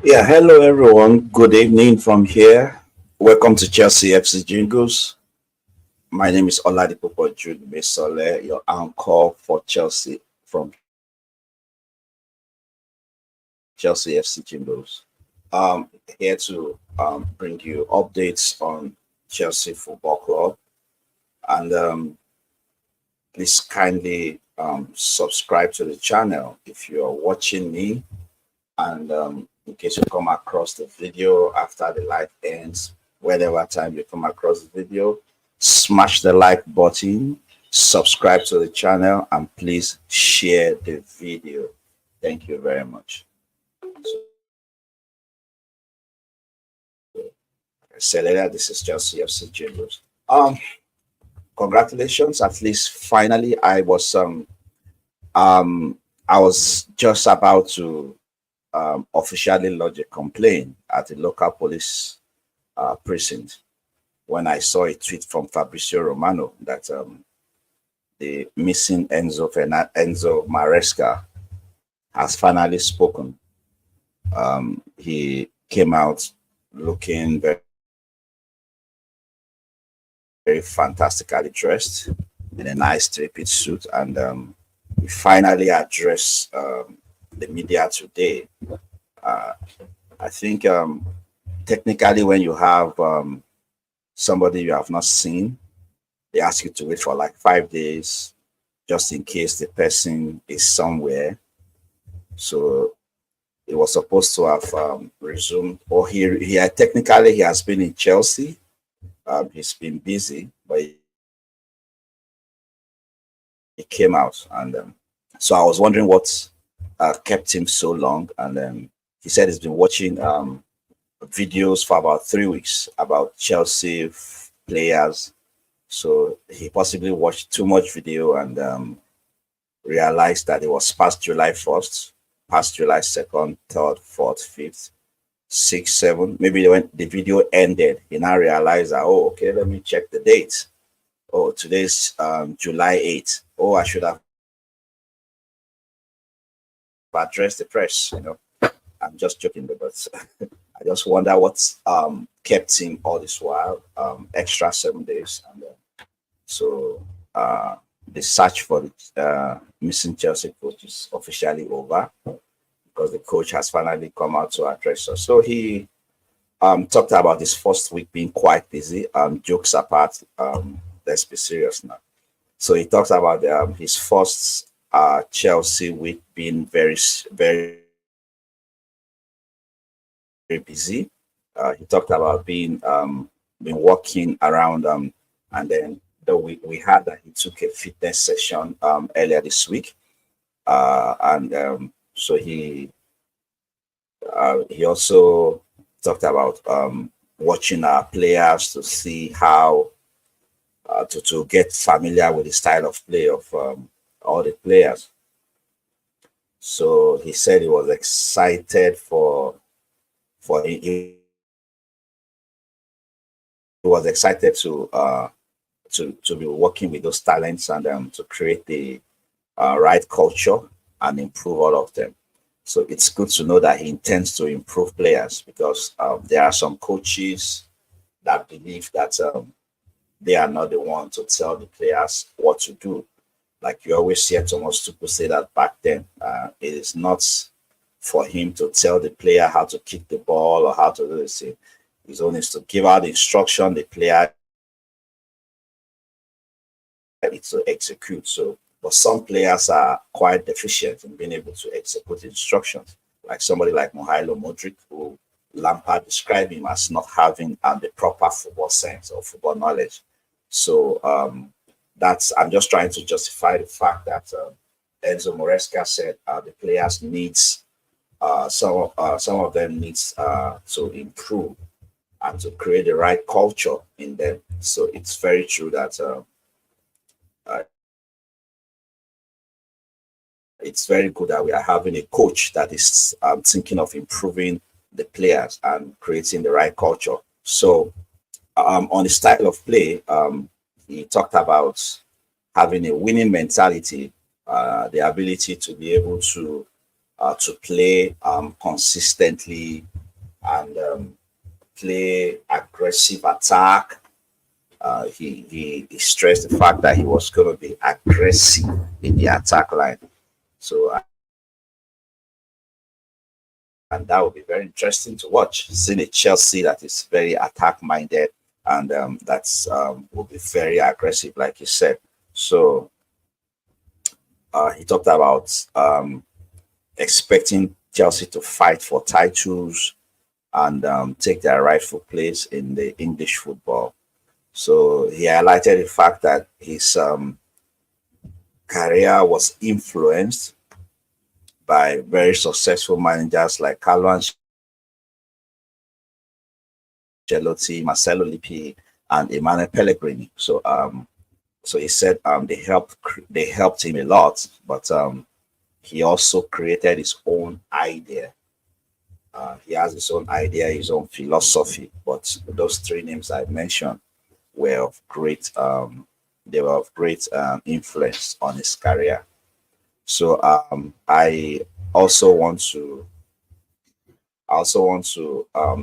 Yeah, hello everyone. Good evening from here. Welcome to Chelsea FC Jingles. My name is Oladipo Jude Mesole, your anchor for Chelsea from Chelsea FC Jingles. Here to bring you updates on Chelsea Football Club, and please kindly subscribe to the channel if you are watching me. And in case you come across the video after the live ends, whenever time you come across the video, smash the like button, subscribe to the channel, and please share the video. Thank you very much. I said earlier, this is Chelsea FC Chambers. Congratulations! At least finally, I was just about to officially lodge a complaint at the local police precinct when I saw a tweet from Fabrizio Romano that the missing Enzo Maresca has finally spoken. He came out looking very fantastically dressed in a nice three-piece suit, and he finally addressed the media today. I think technically when you have somebody you have not seen, they ask you to wait for like 5 days just in case the person is somewhere. So he was supposed to have resumed, or he technically he has been in Chelsea. He's been busy, but he came out, and so I was wondering what kept him so long. And he said he's been watching videos for about 3 weeks about Chelsea players. So he possibly watched too much video and realized that it was past July 1st, past July 2nd, 3rd, 4th, 5th, 6th, 7th. Maybe when the video ended, he now realized that, oh, okay, let me check the date. Oh, today's July 8th. Oh, I should have addressed the press. I'm just joking, but I just wonder what's kept him all this while, extra 7 days. And so the search for the missing Chelsea coach is officially over because the coach has finally come out to address us. So he talked about his first week being quite busy. Jokes apart, let's be serious now. So he talks about his first Chelsea week being very, very busy. He talked about being walking around, and then we heard that he took a fitness session earlier this week, and so he also talked about watching our players to see how to get familiar with the style of play of all the players. So he said he was excited he was excited to be working with those talents and to create the right culture and improve all of them. So it's good to know that he intends to improve players because there are some coaches that believe that they are not the one to tell the players what to do. Like you always hear Thomas Tuchel say that back then, it is not for him to tell the player how to kick the ball or how to do this thing. His own is to give out the instruction, the player to execute. So, but some players are quite deficient in being able to execute instructions. Like somebody like Mihailo Modric, who Lampard described him as not having the proper football sense or football knowledge. So I'm just trying to justify the fact that Enzo Maresca said the players needs some of them needs to improve and to create the right culture in them. So it's very true that it's very good that we are having a coach that is thinking of improving the players and creating the right culture. So on the style of play, he talked about having a winning mentality, the ability to be able to play consistently and play aggressive attack. He stressed the fact that he was going to be aggressive in the attack line. So, and that will be very interesting to watch. Seeing a Chelsea that is very attack minded and that's will be very aggressive, like you said. So he talked about expecting Chelsea to fight for titles and take their rightful place in the English football. So he highlighted the fact that his career was influenced by very successful managers like Carlo Ancelotti, Marcelo Lippi, and Emmanuel Pellegrini. So he said they helped him a lot, but he also created his own idea. He has his own idea, his own philosophy. But those three names I mentioned were of great they were of great influence on his career. So I also want to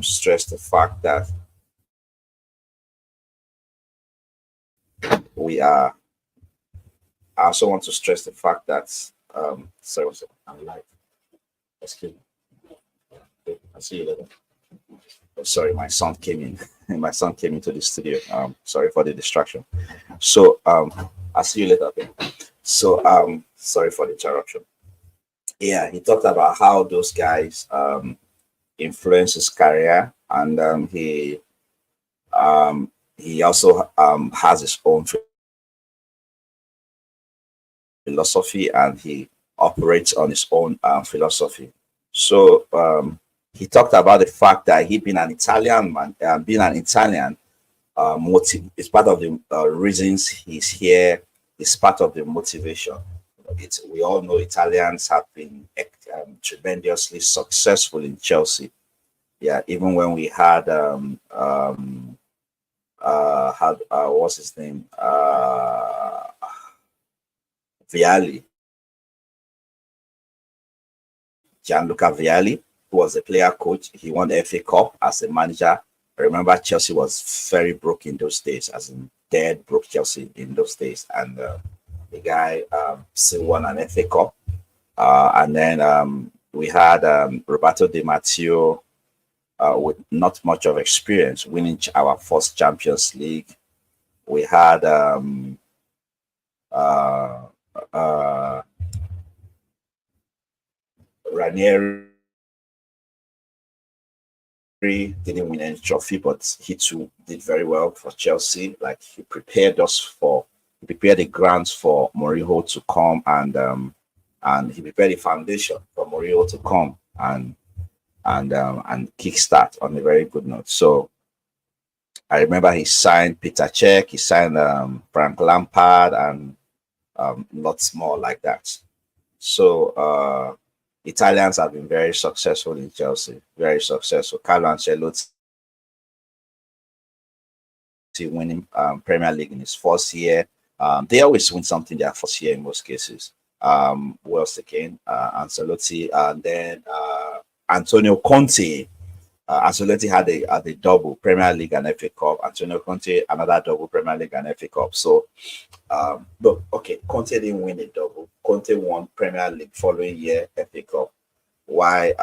stress the fact that we are. I also want to stress the fact that sorry, one second, I'm live. Excuse me. Okay, I'll see you later. Oh, sorry, my son came in. My son came into the studio. Sorry for the distraction. So I'll see you later. Okay. So sorry for the interruption. Yeah, he talked about how those guys influence his career, and he also has his own philosophy, and he operates on his own philosophy. So he talked about the fact that he being an Italian man, being an Italian, is part of the reasons he's here. Is part of the motivation. We all know Italians have been tremendously successful in Chelsea. Yeah, even when we had what's his name, Vialli, Gianluca Vialli, who was a player coach. He won the FA Cup as a manager. I remember Chelsea was very broke in those days, as in dead broke Chelsea in those days. And the guy still won an FA Cup. And then we had Roberto Di Matteo with not much of experience winning our first Champions League. We had Ranieri didn't win any trophy, but he too did very well for Chelsea. Like he prepared the grounds for Mourinho to come, and he prepared the foundation for Mourinho to come and kickstart on a very good note. So I remember he signed Peter Cech, he signed Frank Lampard, and lots more like that. So Italians have been very successful in Chelsea, very successful. Carlo Ancelotti winning Premier League in his first year. They always win something their first year in most cases. Who else again? Ancelotti, and then Antonio Conte. Ancelotti had a double Premier League and FA Cup. Antonio Conte another double Premier League and FA Cup. So, but okay, Conte didn't win a double. Conte won Premier League following year, FA Cup. Why?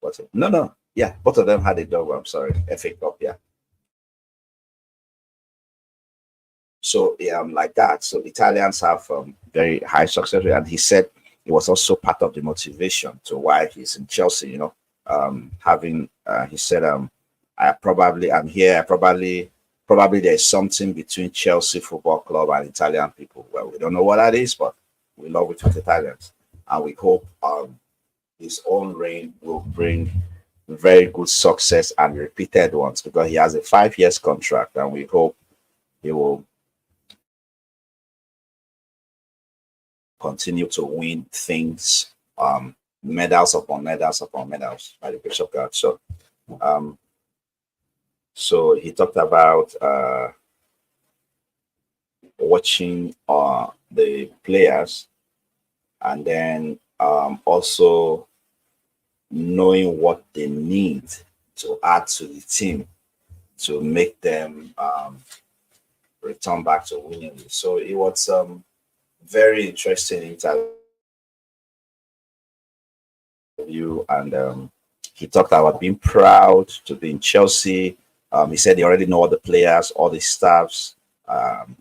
What's it? No, yeah, both of them had a double. I'm sorry, FA Cup, yeah. So like that. So Italians have very high success rate, and he said it was also part of the motivation to why he's in Chelsea. You know, having he said, I'm here. Probably there's something between Chelsea Football Club and Italian people. Well, we don't know what that is, but we love it with Italians, and we hope his own reign will bring very good success and repeated ones, because he has a 5 years contract, and we hope he will continue to win things, medals upon medals upon medals by the grace of God. So, so he talked about watching the players, and then also knowing what they need to add to the team to make them return back to winning. So it was very interesting interview, and he talked about being proud to be in Chelsea. He said he already know all the players, all the staffs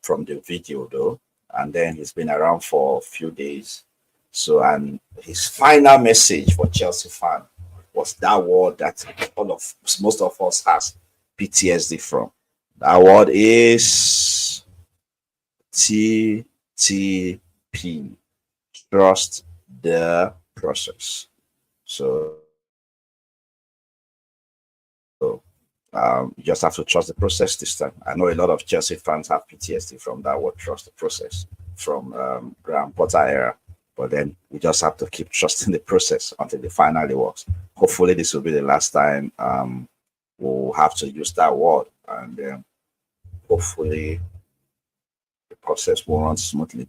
from the video though, and then he's been around for a few days. So, and his final message for Chelsea fan was that word that all of most of us has PTSD from. That word is TTP. Trust the process. So you just have to trust the process this time. I know a lot of Chelsea fans have PTSD from that word, trust the process, from Graham Potter era. But then we just have to keep trusting the process until it finally works. Hopefully, this will be the last time we'll have to use that word, and hopefully the process will run smoothly.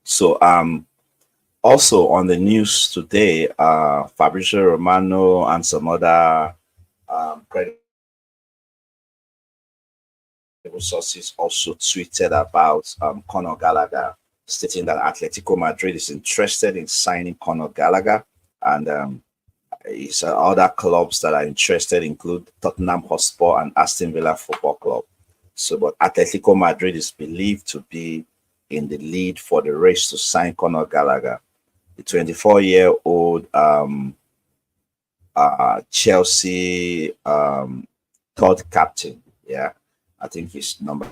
So, also on the news today, Fabrizio Romano and some other credible sources also tweeted about Conor Gallagher, stating that Atletico Madrid is interested in signing Conor Gallagher, and other clubs that are interested include Tottenham Hotspur and Aston Villa Football Club. So, but Atletico Madrid is believed to be in the lead for the race to sign Conor Gallagher, the 24-year-old Chelsea third captain. Yeah, I think he's number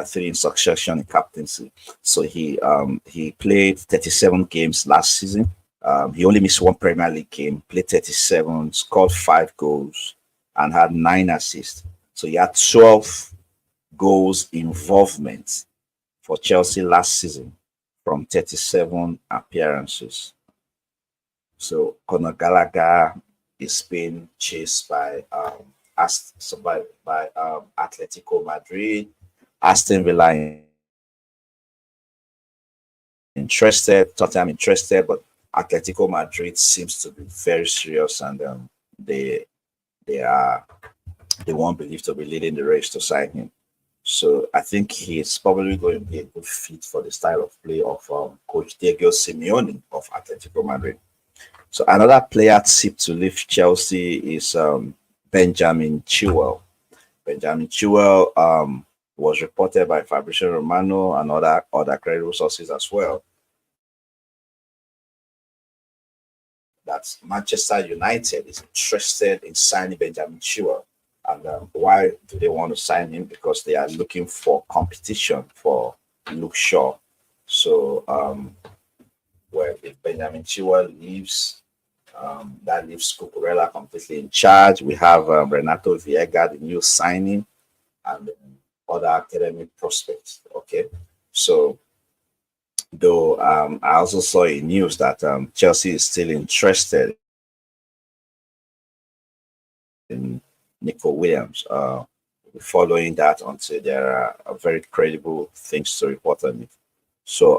3 in succession in captaincy. So he played 37 games last season. He only missed one Premier League game, played 37, scored 5 goals, and had 9 assists. So he had 12 goals involvement for Chelsea last season from 37 appearances. So Conor Gallagher is being chased by Atletico Madrid, Aston Villa interested, Tottenham interested, but Atletico Madrid seems to be very serious, and they won't believe to be leading the race to sign him. So I think he's probably going to be a good fit for the style of play of Coach Diego Simeone of Atletico Madrid. So another player tipped to leave Chelsea is Benjamin Chilwell. Benjamin Chilwell was reported by Fabrizio Romano and other credible sources as well that Manchester United is interested in signing Benjamin Chilwell. And why do they want to sign him? Because they are looking for competition for Luke Shaw. So, well, if Benjamin Chilwell leaves, that leaves Cucurella completely in charge. We have Renato Viega, the new signing, and other academic prospects. Okay, so though I also saw in news that Chelsea is still interested in Nico Williams. Following that until there are very credible things to report on it. So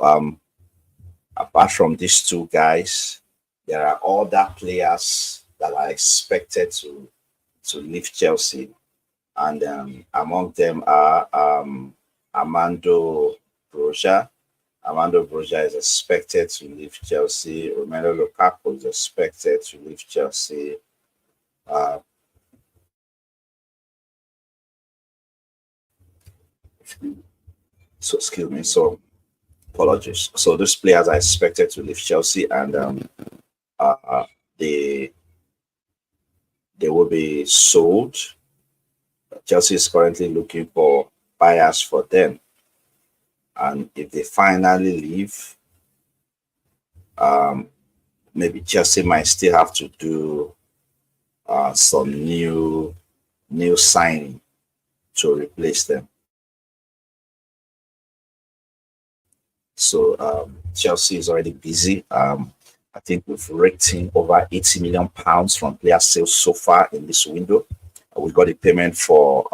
apart from these two guys, there are other players that are expected to leave Chelsea, and among them are Armando Broja. Armando Broja is expected to leave Chelsea. Romelu Lukaku is expected to leave Chelsea. So excuse me. So apologies. So those players are expected to leave Chelsea, and they will be sold. Chelsea is currently looking for buyers for them, and if they finally leave, maybe Chelsea might still have to do some new signing to replace them. So Chelsea is already busy. I think we've raked in over £80 million from player sales so far in this window. We got a payment for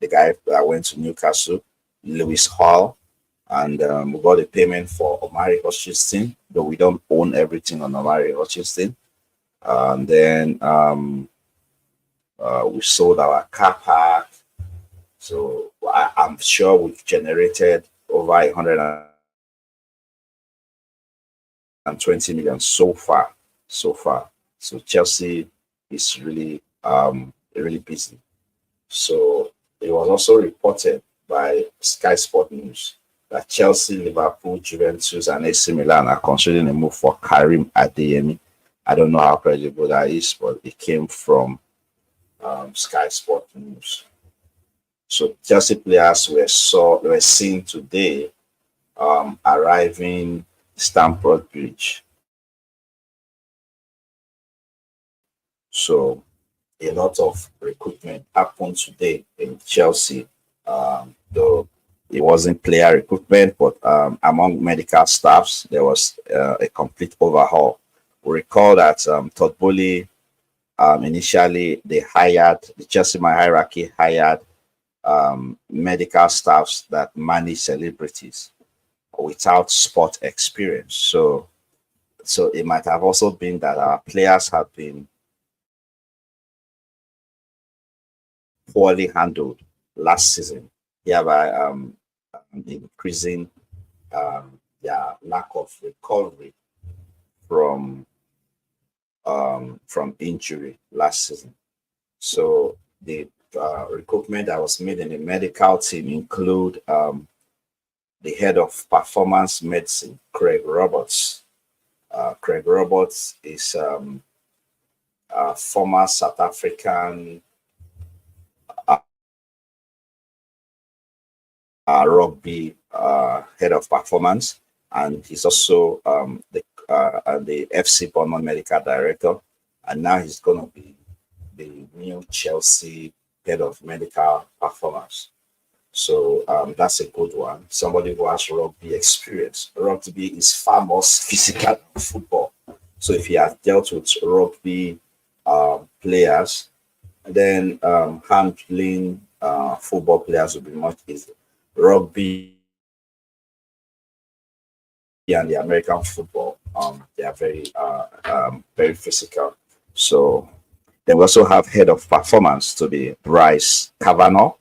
the guy that went to Newcastle, Lewis Hall, and we got a payment for Omari Hutchinson. though we don't own everything on Omari Hutchinson. And then we sold our car park. So I'm sure we've generated over 120 million so far. So far. So Chelsea is really busy. So it was also reported by Sky Sport News that Chelsea, Liverpool, Juventus, and AC Milan are considering a move for Karim Adeyemi. I don't know how credible that is, but it came from Sky Sport News. So Chelsea players were seen today arriving Stamford Bridge. So a lot of recruitment happened today in Chelsea, though it wasn't player recruitment, but among medical staffs, there was a complete overhaul. We recall that Todd Bowley, initially the Chelsea hierarchy hired medical staffs that manage celebrities without sport experience. So it might have also been that our players have been poorly handled last season, hereby increasing their lack of recovery from injury last season. So the recruitment that was made in the medical team include the head of performance medicine, Craig Roberts. Craig Roberts is a former South African rugby head of performance, and he's also the FC Bournemouth medical director, and now he's going to be the new Chelsea head of medical performance. So that's a good one. Somebody who has rugby experience. Rugby is far more physical than football. So if he has dealt with rugby players, then handling football players will be much easier. Rugby and the American football, they are very physical. So then we also have head of performance to be Bryce Kavanaugh,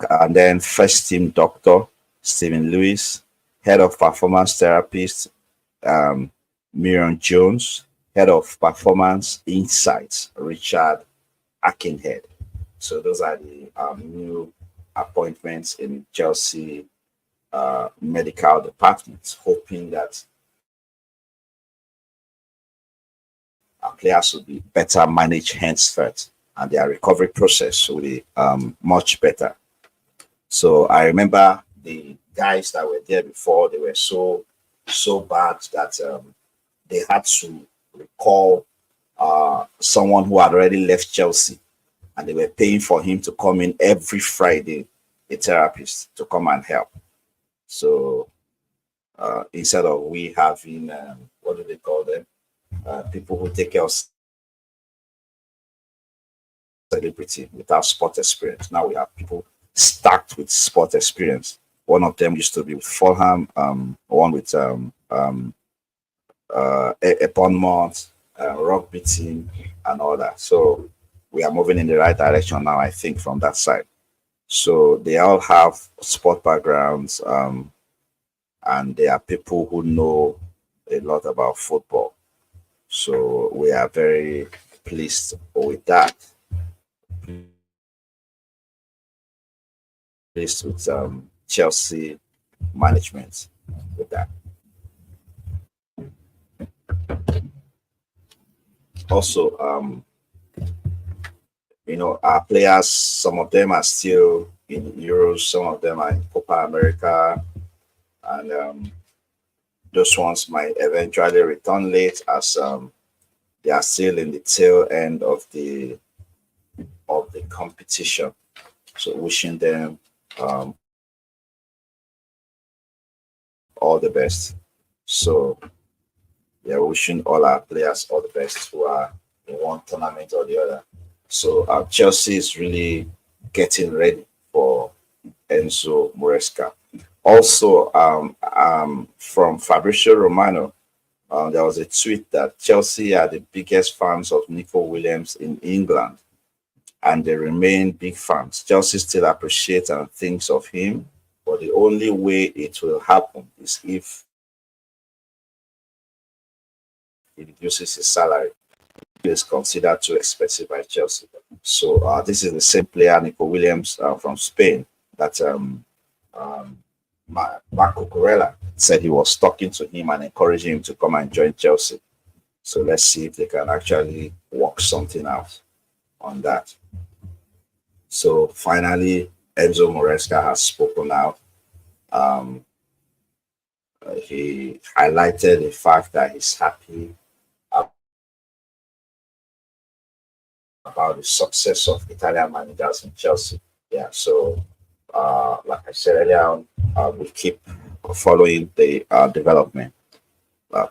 and then first team doctor Stephen Lewis, head of performance therapist Miriam Jones, head of performance insights Richard Akinhead. So those are the new appointments in Chelsea medical department, hoping that our players will be better managed henceforth and their recovery process will be much better. So I remember the guys that were there before, they were so bad that they had to recall someone who had already left Chelsea, and they were paying for him to come in every Friday, a therapist to come and help. So instead of we having what do they call them? People who take care of celebrity without sport experience. Now we have people stacked with sport experience. One of them used to be with Fulham, one with a Bournemouth rugby team and all that. So we are moving in the right direction now, I think, from that side. So they all have sport backgrounds, and they are people who know a lot about football. So we are very pleased with that. Pleased with Chelsea management with that. Also, our players, some of them are still in Euros, some of them are in Copa America, and those ones might eventually return late as they are still in the tail end of the competition. So wishing them all the best. So yeah, wishing all our players all the best who are in one tournament or the other. So Chelsea is really getting ready for Enzo Maresca. Also, from Fabrizio Romano, There was a tweet that Chelsea are the biggest fans of Nico Williams in England, and they remain big fans. Chelsea still appreciates and thinks of him, but the only way it will happen is if he reduces his salary. He is considered too expensive by Chelsea. So this is the same player, Nico Williams from Spain, that um, Marco Corella said he was talking to him and encouraging him to come and join Chelsea. So let's see if they can actually work something out on that. So finally, Enzo Maresca has spoken out. He highlighted the fact that he's happy about the success of Italian managers in Chelsea. Yeah, so like I said earlier on, we keep following the development.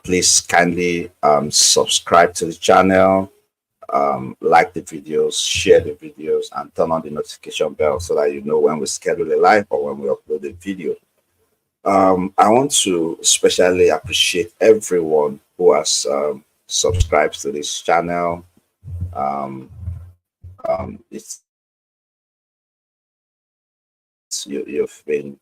Please kindly subscribe to the channel, like the videos, share the videos, and turn on the notification bell so that you know when we schedule a live or when we upload a video. I want to especially appreciate everyone who has subscribed to this channel. It's you've been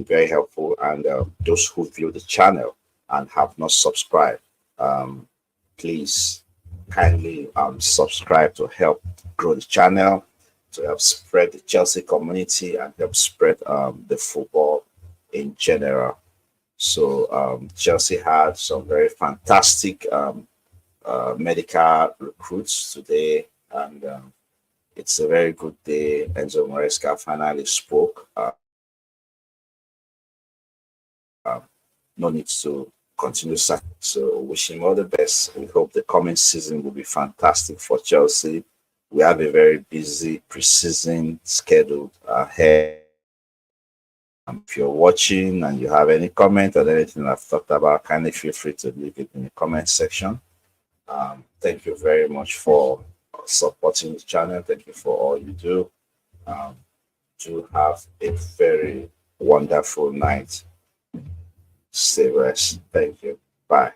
very helpful, and those who view the channel and have not subscribed, please kindly subscribe to help grow the channel, to help spread the Chelsea community and help spread the football in general. So Chelsea had some very fantastic medical recruits today, and it's a very good day. Enzo Maresca finally spoke. No need to continue. So wish him all the best. We hope the coming season will be fantastic for Chelsea. We have a very busy pre-season scheduled ahead. If you're watching and you have any comment or anything I've talked about, kindly feel free to leave it in the comment section. Thank you very much for supporting the channel. Thank you for all you do. Do have a very wonderful night. Stay rest. Thank you. Bye.